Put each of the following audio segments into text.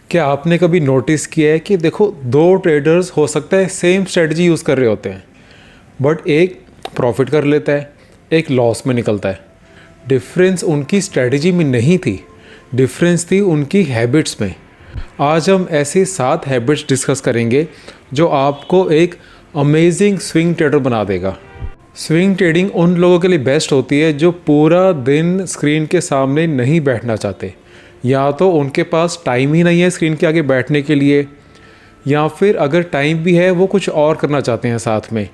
क्या आपने कभी नोटिस किया है कि देखो, दो ट्रेडर्स हो सकता है सेम स्ट्रेटजी यूज़ कर रहे होते हैं, बट एक प्रॉफिट कर लेता है, एक लॉस में निकलता है। डिफरेंस उनकी स्ट्रेटजी में नहीं थी, डिफरेंस थी उनकी हैबिट्स में। आज हम ऐसी 7 हैबिट्स डिस्कस करेंगे जो आपको एक अमेजिंग स्विंग ट्रेडर बना देगा। स्विंग ट्रेडिंग उन लोगों के लिए बेस्ट होती है जो पूरा दिन स्क्रीन के सामने नहीं बैठना चाहते, या तो उनके पास टाइम ही नहीं है स्क्रीन के आगे बैठने के लिए, या फिर अगर टाइम भी है वो कुछ और करना चाहते हैं साथ में।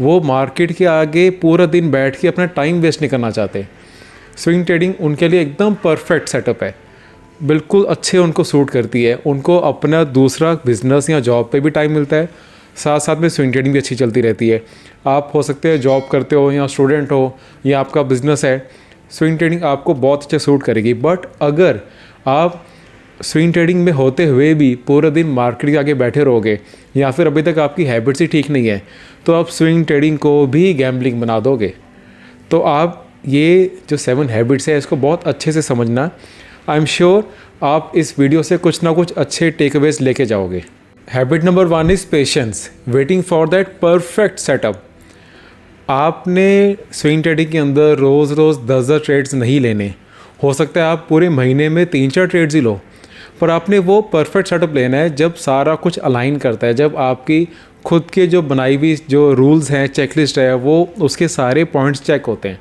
वो मार्केट के आगे पूरा दिन बैठ के अपना टाइम वेस्ट नहीं करना चाहते। स्विंग ट्रेडिंग उनके लिए एकदम परफेक्ट सेटअप है, बिल्कुल अच्छे उनको सूट करती है। उनको अपना दूसरा बिजनेस या जॉब पे भी टाइम मिलता है, साथ साथ में स्विंग ट्रेडिंग भी अच्छी चलती रहती है। आप हो सकते हैं जॉब करते हो या स्टूडेंट हो या आपका बिजनेस है, स्विंग ट्रेडिंग आपको बहुत अच्छे सूट करेगी। बट अगर आप स्विंग ट्रेडिंग में होते हुए भी पूरा दिन मार्केट के आगे बैठे रहोगे, या फिर अभी तक आपकी हैबिट्स ही ठीक नहीं है, तो आप स्विंग ट्रेडिंग को भी गैम्बलिंग बना दोगे। तो आप ये जो 7 हैबिट्स है इसको बहुत अच्छे से समझना। आई एम श्योर आप इस वीडियो से कुछ ना कुछ अच्छे टेकअवेज लेके जाओगे। Habit number 1 is patience, waiting for that perfect setup. आपने स्विंग ट्रेडिंग के अंदर रोज़ रोज़ 10 ट्रेड्स नहीं लेने। हो सकता है आप पूरे महीने में 3-4 ट्रेड्स ही लो, पर आपने वो परफेक्ट सेटअप लेना है जब सारा कुछ अलाइन करता है, जब आपकी खुद के जो बनाई हुई जो रूल्स हैं, चेकलिस्ट है, वो उसके सारे पॉइंट्स चेक होते हैं।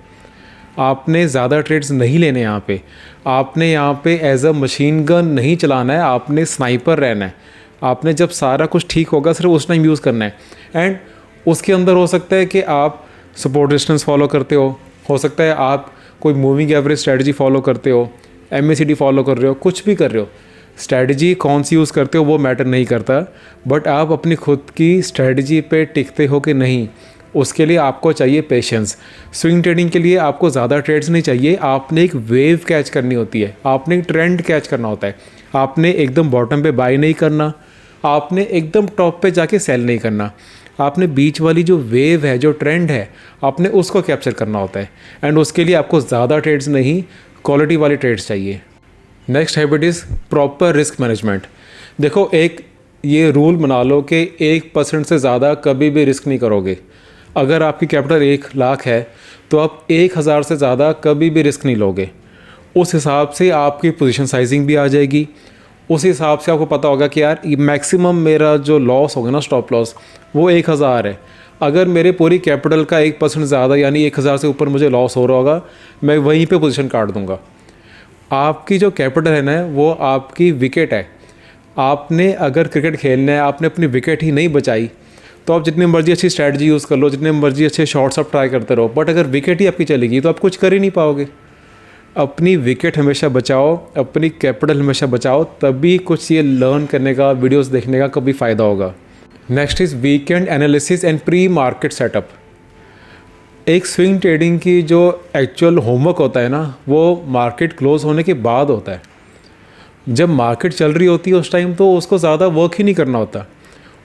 आपने ज़्यादा ट्रेड्स नहीं लेने यहाँ पे। आपने यहाँ पे एज अ मशीन गन नहीं चलाना है, आपने स्नाइपर रहना है। आपने जब सारा कुछ ठीक होगा सिर्फ उस टाइम यूज़ करना है। एंड उसके अंदर हो सकता है कि आप सपोर्ट रेजिस्टेंस फॉलो करते हो सकता है आप कोई मूविंग एवरेज स्ट्रेटजी फॉलो करते हो, MACD फॉलो कर रहे हो, कुछ भी कर रहे हो। स्ट्रेटजी कौन सी यूज़ करते हो वो मैटर नहीं करता, बट आप अपनी खुद की स्ट्रेटजी पे टिकते हो कि नहीं, उसके लिए आपको चाहिए पेशेंस। स्विंग ट्रेडिंग के लिए आपको ज़्यादा ट्रेड्स नहीं चाहिए, आपने एक वेव कैच करनी होती है, आपने एक ट्रेंड कैच करना होता है। आपने एकदम बॉटम पे बाय नहीं करना, आपने एकदम टॉप पे जाके सेल नहीं करना। आपने बीच वाली जो वेव है, जो ट्रेंड है, आपने उसको कैप्चर करना होता है। एंड उसके लिए आपको ज़्यादा ट्रेड्स नहीं, क्वालिटी वाली ट्रेड्स चाहिए। Next habit is proper risk management. देखो, एक ये रूल बना लो कि 1% से ज़्यादा कभी भी रिस्क नहीं करोगे। अगर आपकी कैपिटल 1 लाख है तो आप 1000 से ज़्यादा कभी भी रिस्क नहीं लोगे। उस हिसाब से आपकी पोजीशन साइजिंग भी आ जाएगी। उस हिसाब से आपको पता होगा कि यार मैक्सिमम मेरा जो लॉस होगा ना, स्टॉप लॉस, वो 1000 है। अगर मेरे पूरी कैपिटल का 1% ज़्यादा यानी 1000 से ऊपर मुझे लॉस हो रहा होगा, मैं वहीं पे पोजीशन काट दूंगा। आपकी जो कैपिटल है ना, वो आपकी विकेट है। आपने अगर क्रिकेट खेलना है, आपने अपनी विकेट ही नहीं बचाई, तो आप जितनी मर्जी अच्छी स्ट्रैटेजी यूज़ कर लो, जितने मर्जी अच्छे शॉट्स आप ट्राई करते रहो, बट अगर विकेट ही आपकी चलेगी तो आप कुछ कर ही नहीं पाओगे। अपनी विकेट हमेशा बचाओ, अपनी कैपिटल हमेशा बचाओ, तभी कुछ ये लर्न करने का, वीडियोस देखने का कभी फ़ायदा होगा। Next is weekend analysis and pre market setup. एक स्विंग ट्रेडिंग की जो एक्चुअल होमवर्क होता है ना, वो मार्केट क्लोज होने के बाद होता है। जब मार्केट चल रही होती है उस टाइम तो उसको ज़्यादा वर्क ही नहीं करना होता।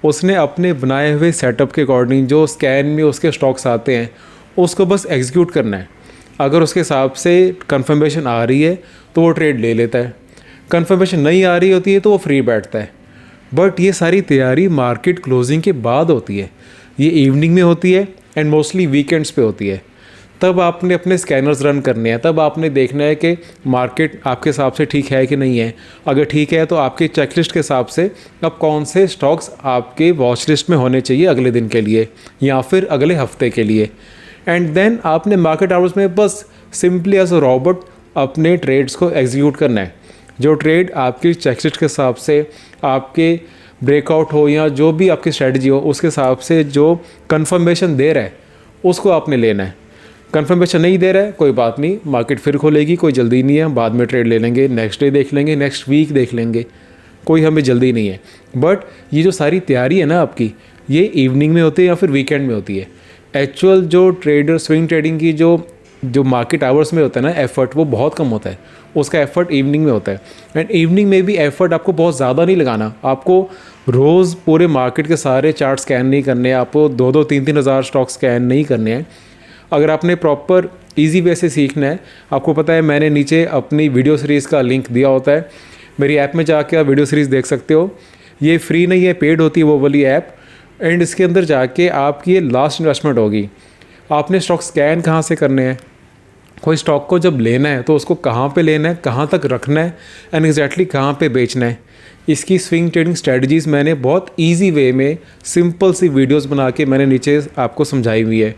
उसने अपने बनाए हुए सेटअप के अकॉर्डिंग जो स्कैन में उसके स्टॉक्स आते हैं उसको बस एग्जीक्यूट करना है। अगर उसके हिसाब से कंफर्मेशन आ रही है तो वो ट्रेड ले लेता है, कंफर्मेशन नहीं आ रही होती है तो वो फ्री बैठता है। बट ये सारी तैयारी मार्केट क्लोजिंग के बाद होती है, ये इवनिंग में होती है एंड मोस्टली वीकेंड्स पे होती है। तब आपने अपने स्कैनर्स रन करने हैं, तब आपने देखना है कि मार्केट आपके हिसाब से ठीक है कि नहीं है। अगर ठीक है तो आपके चेकलिस्ट के हिसाब से अब कौन से स्टॉक्स आपके वॉच लिस्ट में होने चाहिए अगले दिन के लिए या फिर अगले हफ्ते के लिए। एंड देन आपने मार्केट आवर्स में बस सिंपली एज अ रोबोट अपने ट्रेड्स को एग्जीक्यूट करना है। जो ट्रेड आपकी चेकलिस्ट के हिसाब से, आपके ब्रेकआउट हो या जो भी आपकी स्ट्रेटजी हो, उसके हिसाब से जो कंफर्मेशन दे रहा है उसको आपने लेना है। कंफर्मेशन नहीं दे रहा है, कोई बात नहीं, मार्केट फिर खोलेगी, कोई जल्दी नहीं है, बाद में ट्रेड ले लेंगे, नेक्स्ट डे देख लेंगे, नेक्स्ट वीक देख लेंगे, कोई हमें जल्दी नहीं है। बट ये जो सारी तैयारी है ना आपकी, ये इवनिंग में होती है या फिर वीकेंड में होती है। एक्चुअल जो ट्रेडर स्विंग ट्रेडिंग की जो मार्केट आवर्स में होता है ना एफर्ट, वो बहुत कम होता है, उसका एफर्ट इवनिंग में होता है। एंड इवनिंग में भी एफर्ट आपको बहुत ज़्यादा नहीं लगाना। आपको रोज़ पूरे मार्केट के सारे चार्ट स्कैन नहीं करने हैं, आपको 2-3 हज़ार स्टॉक स्कैन नहीं करने हैं। अगर आपने प्रॉपर इजी वे से सीखना है, आपको पता है मैंने नीचे अपनी वीडियो सीरीज़ का लिंक दिया होता है। मेरी ऐप में जाके आप वीडियो सीरीज़ देख सकते हो। ये फ्री नहीं है, पेड होती है वो वाली ऐप। एंड इसके अंदर जाके आपकी ये लास्ट इन्वेस्टमेंट होगी। आपने स्टॉक स्कैन कहाँ से करने हैं, कोई स्टॉक को जब लेना है तो उसको कहाँ पे लेना है, कहाँ तक रखना है एंड एग्जैक्टली कहाँ पे बेचना है। इसकी स्विंग ट्रेडिंग स्ट्रेटजीज़ मैंने बहुत इजी वे में सिंपल सी वीडियोस बना के मैंने नीचे आपको समझाई हुई है।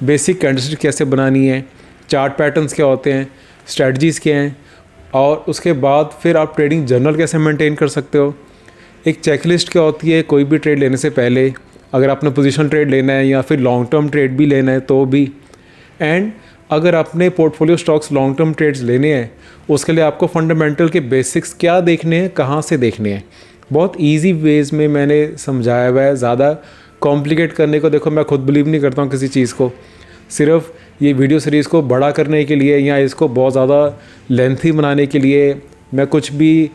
बेसिक कैंडलस्टिक कैसे बनानी है, चार्ट पैटर्न्स क्या होते हैं, स्ट्रेटजीज़ क्या हैं, और उसके बाद फिर आप ट्रेडिंग जर्नल कैसे मेंटेन कर सकते हो। एक चेकलिस्ट क्या होती है कोई भी ट्रेड लेने से पहले, अगर आपने पोजीशन ट्रेड लेना है या फिर लॉन्ग टर्म ट्रेड भी लेना है तो भी। एंड अगर आपने portfolio stocks long term trades लेने हैं उसके लिए आपको फंडामेंटल के बेसिक्स क्या देखने हैं, कहाँ से देखने हैं, बहुत इजी वेज में मैंने समझाया हुआ है। ज़्यादा कॉम्प्लिकेट करने को देखो मैं खुद बिलीव नहीं करता हूँ किसी चीज़ को। सिर्फ ये वीडियो सीरीज़ को बड़ा करने के लिए या इसको बहुत ज़्यादा लेंथी बनाने के लिए मैं कुछ भी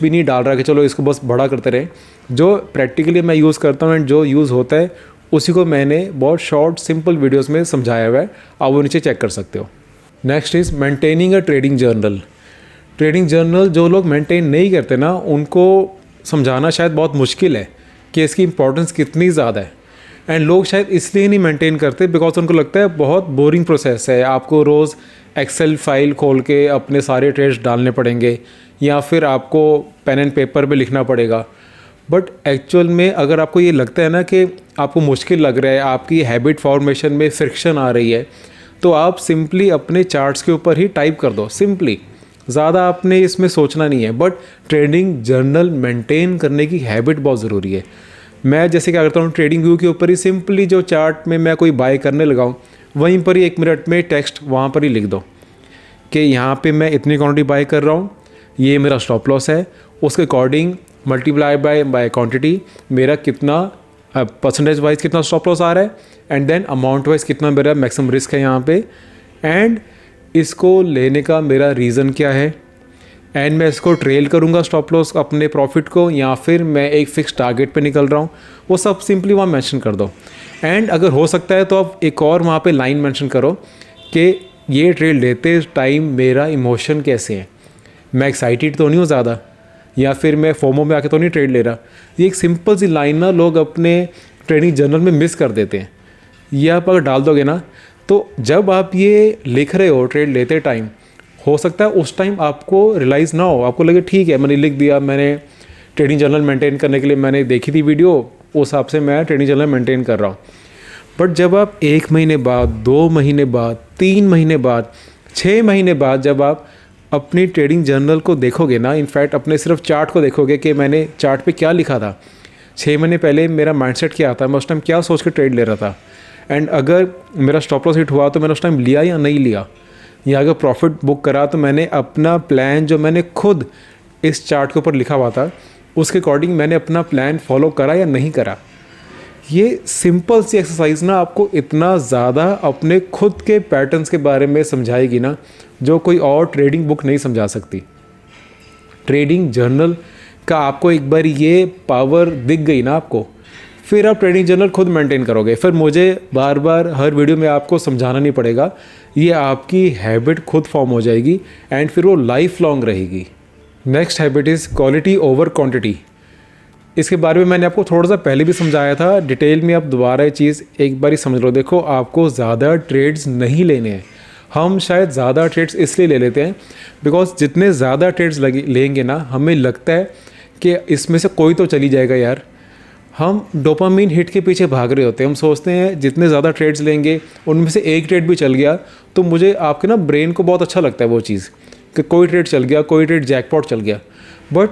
नहीं डाल रहा कि चलो इसको बस बड़ा करते रहें। जो प्रैक्टिकली मैं यूज़ करता हूँ एंड जो यूज़ होता है उसी को मैंने बहुत शॉर्ट सिंपल वीडियोस में समझाया हुआ है, आप वो नीचे चेक कर सकते हो। Next is maintaining a trading journal. Trading journal जो लोग मेंटेन नहीं करते ना उनको समझाना शायद बहुत मुश्किल है कि इसकी इंपॉर्टेंस कितनी ज़्यादा है। एंड लोग शायद इसलिए नहीं मेंटेन करते बिकॉज उनको लगता है बहुत बोरिंग प्रोसेस है, आपको रोज़ एक्सेल फाइल खोल के अपने सारे ट्रेड्स डालने पड़ेंगे या फिर आपको पेन एंड पेपर पे लिखना पड़ेगा। बट एक्चुअल में अगर आपको ये लगता है ना कि आपको मुश्किल लग रहा है, आपकी हैबिट फॉर्मेशन में फ्रिक्शन आ रही है, तो आप सिंपली अपने चार्ट्स के ऊपर ही टाइप कर दो सिंपली, ज़्यादा आपने इसमें सोचना नहीं है। बट ट्रेडिंग जर्नल मेंटेन करने की हैबिट बहुत ज़रूरी है। मैं जैसे क्या करता हूँ ट्रेडिंग व्यू के ऊपर ही सिंपली जो चार्ट में मैं कोई बाय करने लगाऊँ वहीं पर ही 1 मिनट में टेक्स्ट वहाँ पर ही लिख दो कि यहाँ पे मैं इतनी क्वांटिटी बाय कर रहा हूँ, ये मेरा स्टॉप लॉस है, उसके अकॉर्डिंग मल्टीप्लाई बाय क्वांटिटी मेरा कितना परसेंटेज वाइज कितना स्टॉप लॉस आ रहा है एंड देन अमाउंट वाइज कितना मेरा मैक्सिमम रिस्क है यहाँ पे, एंड इसको लेने का मेरा रीज़न क्या है, एंड मैं इसको ट्रेल करूँगा स्टॉप लॉस अपने प्रॉफिट को या फिर मैं एक फ़िक्स टारगेट पे निकल रहा हूँ, वो सब सिंपली वहाँ मेंशन कर दो। एंड अगर हो सकता है तो आप एक और वहाँ पे लाइन मेंशन करो कि ये ट्रेड लेते टाइम मेरा इमोशन कैसे है, मैं एक्साइटेड तो नहीं हूँ ज़्यादा या फिर मैं फोमो में आके तो नहीं ट्रेड ले रहा। ये एक सिंपल सी लाइन ना लोग अपने ट्रेडिंग जर्नल में मिस कर देते हैं। ये आप अगर डाल दोगे ना तो जब आप ये लिख रहे हो ट्रेड लेते टाइम, हो सकता है उस टाइम आपको रियलाइज़ ना हो, आपको लगे ठीक है मैंने लिख दिया, मैंने ट्रेडिंग जर्नल मेंटेन करने के लिए मैंने देखी थी वीडियो, उस हिसाब से मैं ट्रेडिंग जर्नल मेंटेन कर रहा हूँ। बट जब आप 1 महीने बाद, 2 महीने बाद, 3 महीने बाद, 6 महीने बाद जब आप अपनी ट्रेडिंग जर्नल को देखोगे ना, इनफैक्ट अपने सिर्फ चार्ट को देखोगे कि मैंने चार्ट पे क्या लिखा था, 6 महीने पहले मेरा माइंडसेट क्या था, मैं उस टाइम क्या सोच के ट्रेड ले रहा था, एंड अगर मेरा स्टॉप लॉस हिट हुआ तो मैंने उस टाइम लिया या नहीं लिया, या अगर प्रॉफिट बुक करा तो मैंने अपना प्लान जो मैंने खुद इस चार्ट के ऊपर लिखा हुआ था उसके अकॉर्डिंग मैंने अपना प्लान फॉलो करा या नहीं करा। ये सिंपल सी एक्सरसाइज ना आपको इतना ज़्यादा अपने खुद के पैटर्न्स के बारे में समझाएगी ना जो कोई और ट्रेडिंग बुक नहीं समझा सकती। ट्रेडिंग जर्नल का आपको एक बार ये पावर दिख गई ना आपको, फिर आप ट्रेडिंग जर्नल खुद मेंटेन करोगे, फिर मुझे बार बार हर वीडियो में आपको समझाना नहीं पड़ेगा, ये आपकी हैबिट खुद फॉर्म हो जाएगी एंड फिर वो लाइफ लॉन्ग रहेगी। Next habit is quality over quantity. इसके बारे में मैंने आपको थोड़ा सा पहले भी समझाया था, डिटेल में आप दोबारा ये चीज़ एक बार ही समझ लो। देखो आपको ज़्यादा ट्रेड्स नहीं लेने हैं। हम शायद ज़्यादा ट्रेड्स इसलिए ले लेते हैं बिकॉज जितने ज़्यादा ट्रेड्स लेंगे ना हमें लगता है कि इसमें से कोई तो चली जाएगा यार। हम डोपामिन हिट के पीछे भाग रहे होते हैं, हम सोचते हैं जितने ज़्यादा ट्रेड्स लेंगे उनमें से एक ट्रेड भी चल गया तो मुझे आपके ना ब्रेन को बहुत अच्छा लगता है वो चीज़ कि कोई ट्रेड चल गया, कोई ट्रेड जैकपॉट चल गया। बट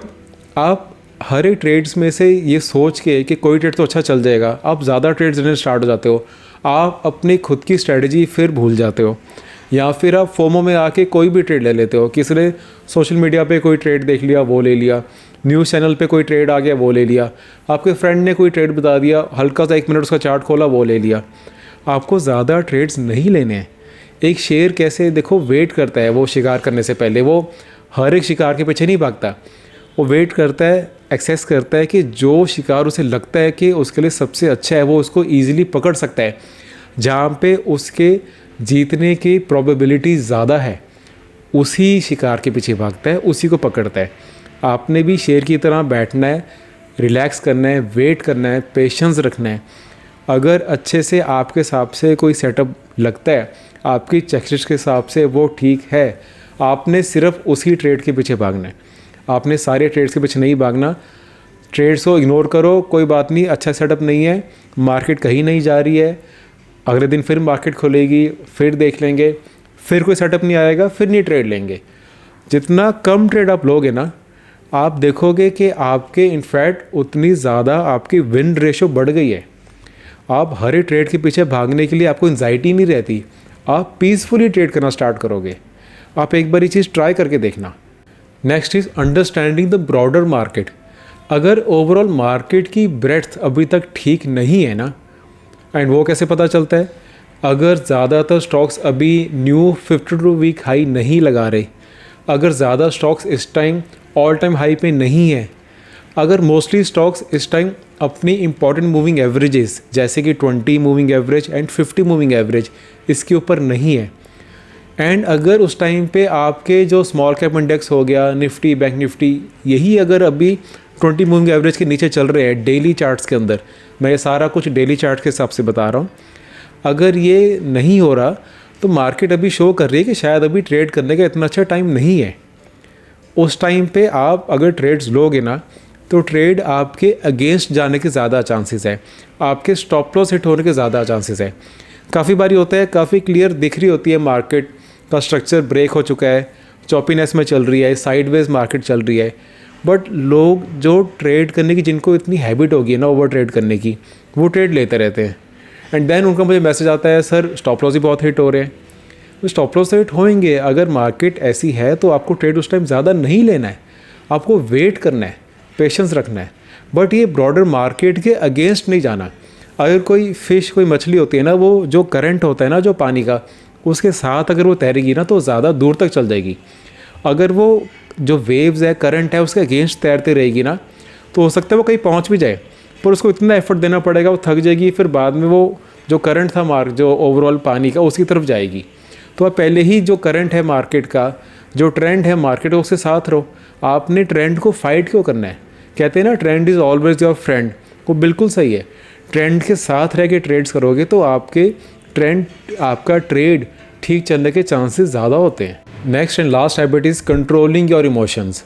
आप हर एक ट्रेड्स में से ये सोच के कि कोई ट्रेड तो अच्छा चल जाएगा, आप ज़्यादा ट्रेड्स लेने स्टार्ट हो जाते हो, आप अपनी खुद की स्ट्रेटजी फिर भूल जाते हो, या फिर आप फोमो में आके कोई भी ट्रेड ले लेते हो। किसी ने सोशल मीडिया पे कोई ट्रेड देख लिया वो ले लिया, न्यूज़ चैनल पे कोई ट्रेड आ गया वो ले लिया, आपके फ्रेंड ने कोई ट्रेड बता दिया, हल्का सा 1 मिनट उसका चार्ट खोला वो ले लिया। आपको ज़्यादा ट्रेड्स नहीं लेने हैं। एक शेर कैसे देखो वेट करता है, वो शिकार करने से पहले वो हर एक शिकार के पीछे नहीं भागता, वो वेट करता है, एक्सेस करता है कि जो शिकार उसे लगता है कि उसके लिए सबसे अच्छा है वो उसको ईजिली पकड़ सकता है, जहाँ पे उसके जीतने की प्रोबेबिलिटी ज़्यादा है उसी शिकार के पीछे भागता है, उसी को पकड़ता है। आपने भी शेर की तरह बैठना है, रिलैक्स करना है, वेट करना है, पेशेंस रखना है। अगर अच्छे से आपके हिसाब से कोई सेटअप लगता है, आपकी चेकलिस्ट के हिसाब से वो ठीक है, आपने सिर्फ उसी ट्रेड के पीछे भागना है। आपने सारे ट्रेड्स के पीछे नहीं भागना। ट्रेड्स को इग्नोर करो, कोई बात नहीं, अच्छा सेटअप नहीं है, मार्केट कहीं नहीं जा रही है, अगले दिन फिर मार्केट खुलेगी, फिर देख लेंगे, फिर कोई सेटअप नहीं आएगा, फिर नहीं ट्रेड लेंगे। जितना कम ट्रेड आप लोगे ना, आप देखोगे कि आपके इनफैक्ट उतनी ज़्यादा आपकी विन रेशो बढ़ गई है। आप हर एक ट्रेड के पीछे भागने के लिए आपको एंजाइटी नहीं रहती, आप पीसफुली ट्रेड करना स्टार्ट करोगे। आप एक बार ये चीज़ ट्राई करके देखना। Next is understanding the broader market. अगर ओवरऑल मार्केट की ब्रेड्थ अभी तक ठीक नहीं है ना, एंड वो कैसे पता चलता है? अगर ज़्यादातर स्टॉक्स अभी न्यू 52 वीक हाई नहीं लगा रहे, अगर ज़्यादा स्टॉक्स इस टाइम ऑल टाइम हाई पे नहीं है, अगर मोस्टली स्टॉक्स इस टाइम अपनी इंपॉर्टेंट मूविंग एवरेजेस जैसे कि 20 moving average and 50 moving average इसके ऊपर नहीं है, एंड अगर उस टाइम पे आपके जो स्मॉल कैप इंडेक्स हो गया, निफ्टी, बैंक निफ्टी, यही अगर अभी 20 मूविंग एवरेज के नीचे चल रहे हैं डेली चार्ट्स के अंदर, मैं ये सारा कुछ डेली चार्ट के हिसाब से बता रहा हूँ, अगर ये नहीं हो रहा तो मार्केट अभी शो कर रही है कि शायद अभी ट्रेड करने का इतना अच्छा टाइम नहीं है। उस टाइम पे आप अगर ट्रेड्स लोगे ना, तो ट्रेड आपके अगेंस्ट जाने के ज़्यादा चांसेस है, आपके स्टॉप लॉस हिट होने के ज़्यादा चांसेस है। काफ़ी बारी होता है, काफ़ी क्लियर दिख रही होती है मार्केट का स्ट्रक्चर ब्रेक हो चुका है, चॉपीनेस में चल रही है, साइडवेज मार्केट चल रही है, बट लोग जो ट्रेड करने की, जिनको इतनी हैबिट होगी ना ओवर ट्रेड करने की, वो ट्रेड लेते रहते हैं। एंड देन उनका मुझे मैसेज आता है, सर स्टॉप लॉस ही बहुत हिट हो रहे हैं। तो स्टॉप लॉस हिट होंगे, अगर मार्केट ऐसी है तो आपको ट्रेड उस टाइम ज़्यादा नहीं लेना है, आपको वेट करना है, पेशेंस रखना है, बट ये ब्रॉडर मार्केट के अगेंस्ट नहीं जाना। अगर कोई फ़िश, कोई मछली होती है ना, वो जो करंट होता है ना जो पानी का, उसके साथ अगर वो तैरेगी ना तो ज़्यादा दूर तक चल जाएगी। अगर वो जो वेव्स है, करंट है, उसके अगेंस्ट तैरती रहेगी ना, तो हो सकता है वो कहीं पहुंच भी जाए, पर उसको इतना एफर्ट देना पड़ेगा, वो थक जाएगी, फिर बाद में वो जो करंट था जो ओवरऑल पानी का, उसकी तरफ जाएगी। तो आप पहले ही जो करंट है मार्केट का, जो ट्रेंड है मार्केट, उसके साथ रहो। आपने ट्रेंड को फाइट क्यों करना है? कहते हैं ना, trend is always your friend. वो बिल्कुल सही है। ट्रेंड के साथ रह के ट्रेड्स करोगे तो आपका ट्रेड ठीक चलने के चांसेस ज़्यादा होते हैं। Next and last habit is controlling your emotions.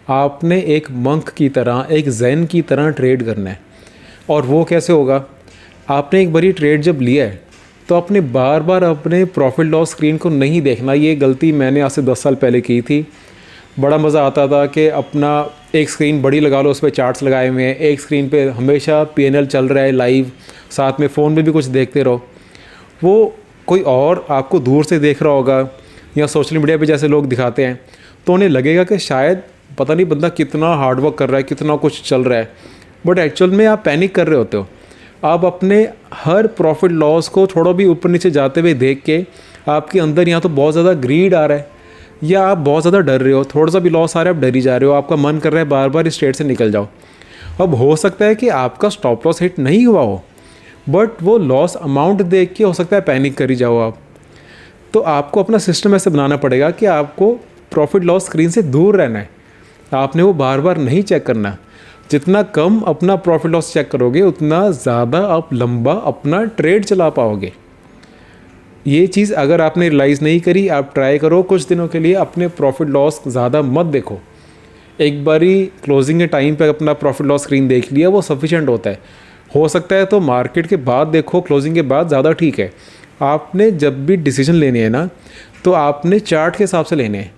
आपने एक मंक की तरह, एक ज़ेन की तरह ट्रेड करना है। और वो कैसे होगा? आपने एक बारी ट्रेड जब लिया है तो आपने बार बार अपने प्रॉफिट लॉस स्क्रीन को नहीं देखना। ये गलती मैंने आज से 10 साल पहले की थी। बड़ा मज़ा आता था कि अपना एक स्क्रीन बड़ी लगा लो, उस पर चार्ट्स लगाए हुए हैं, एक स्क्रीन पे हमेशा पीएनएल चल रहा है लाइव, साथ में फ़ोन में भी कुछ देखते रहो। वो कोई और आपको दूर से देख रहा होगा या सोशल मीडिया पे जैसे लोग दिखाते हैं, तो उन्हें लगेगा कि शायद पता नहीं बंदा कितना हार्डवर्क कर रहा है, कितना कुछ चल रहा है, बट एक्चुअल में आप पैनिक कर रहे होते हो। आप अपने हर प्रॉफिट लॉस को थोड़ा भी ऊपर नीचे जाते हुए देख के आपके अंदर या तो बहुत ज़्यादा ग्रीड आ रहा है या आप बहुत ज़्यादा डर रहे हो, थोड़ा सा भी लॉस आ रहा है आप डर ही जा रहे हो, आपका मन कर रहा है बार बार इस ट्रेड से निकल जाओ। अब हो सकता है कि आपका स्टॉप लॉस हिट नहीं हुआ हो, बट वो लॉस अमाउंट देख के हो सकता है पैनिक कर ही जाओ आप। तो आपको अपना सिस्टम ऐसे बनाना पड़ेगा कि आपको प्रॉफिट लॉस स्क्रीन से दूर रहना है। आपने वो बार बार नहीं चेक करना। जितना कम अपना प्रॉफिट लॉस चेक करोगे उतना ज़्यादा आप लंबा अपना ट्रेड चला पाओगे। ये चीज़ अगर आपने रियलाइज़ नहीं करी, आप ट्राई करो कुछ दिनों के लिए अपने प्रॉफिट लॉस ज़्यादा मत देखो। एक बारी क्लोजिंग के टाइम पे अपना प्रॉफिट लॉस स्क्रीन देख लिया, वो सफिशेंट होता है। हो सकता है तो मार्केट के बाद देखो, क्लोजिंग के बाद ज़्यादा ठीक है। आपने जब भी डिसीजन लेने हैं ना, तो आपने चार्ट के हिसाब से लेने हैं।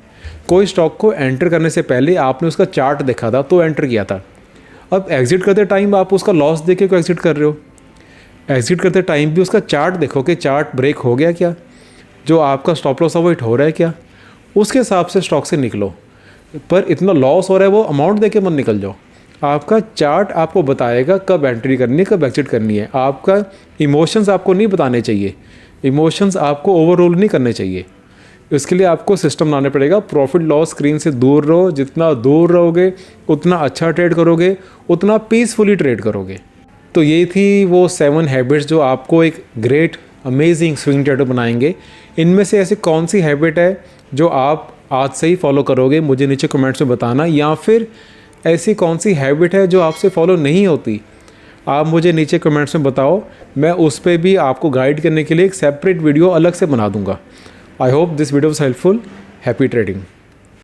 कोई स्टॉक को एंटर करने से पहले आपने उसका चार्ट देखा था तो एंटर किया था। अब एग्ज़िट करते टाइम आप उसका लॉस देख के क्यों एग्ज़िट कर रहे हो? एग्ज़िट करते टाइम भी उसका चार्ट देखो कि चार्ट ब्रेक हो गया क्या, जो आपका स्टॉप लॉस अवॉइड हो रहा है क्या, उसके हिसाब से स्टॉक से निकलो। पर इतना लॉस हो रहा है वो अमाउंट देके मत निकल जाओ। आपका चार्ट आपको बताएगा कब एंट्री करनी है, कब एग्जिट करनी है। आपका इमोशंस आपको नहीं बताने चाहिए, इमोशंस आपको ओवररूल नहीं करने चाहिए। इसके लिए आपको सिस्टम बनाना पड़ेगा। प्रॉफिट लॉस स्क्रीन से दूर रहो, जितना दूर रहोगे उतना अच्छा ट्रेड करोगे, उतना पीसफुली ट्रेड करोगे। तो ये थी वो 7 हैबिट्स जो आपको एक ग्रेट अमेजिंग स्विंग ट्रेडर बनाएंगे। इनमें से ऐसी कौन सी हैबिट है जो आप आज से ही फॉलो करोगे मुझे नीचे कमेंट्स में बताना, या फिर ऐसी कौन सी हैबिट है जो आपसे फॉलो नहीं होती, आप मुझे नीचे कमेंट्स में बताओ। मैं उस पर भी आपको गाइड करने के लिए एक सेपरेट वीडियो अलग से बना दूंगा। I hope this video was helpful. Happy trading.